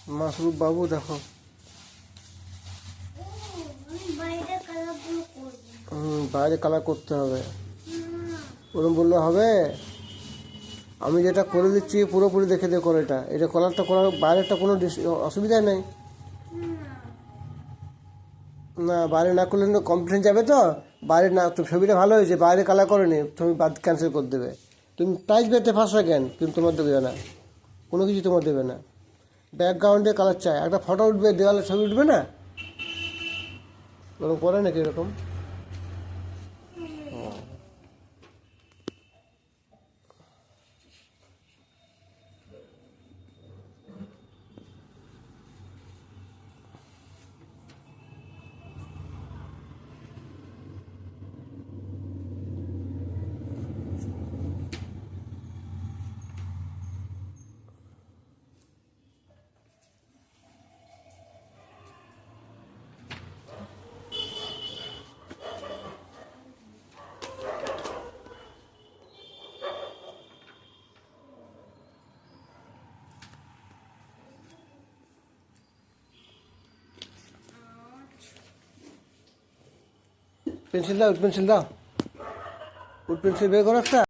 মাসরুফ বাবু দেখো। বাইরে কালার করতে হবে। ওরকম বললে হবে? আমি যেটা করে দিচ্ছি পুরোপুরি দেখে দিয়ে করো। এটা কালারটা করার বাইরেটা কোনো অসুবিধা নেই। না, বাইরে না করলে কমপ্লেন যাবে তো। বাইরে না, তো ছবিটা ভালো হয়েছে, বাইরে কালার করেনি, তুমি বাদ ক্যান্সেল করে দেবে। তুমি প্রাইজ পেতে ফার্স্ট সেকেন্ড, কিন্তু তোমার দেবে না, কোনো কিছু তোমার দেবে না। ব্যাকগ্রাউন্ডে কালার চাই, একটা ফটো উঠবে, দেওয়ালে ছবি উঠবে না, ওরকম করে নাকি এরকম? পেন্সিল দাও, পেন্সিল দাও, পেন্সিল বের করো একটা।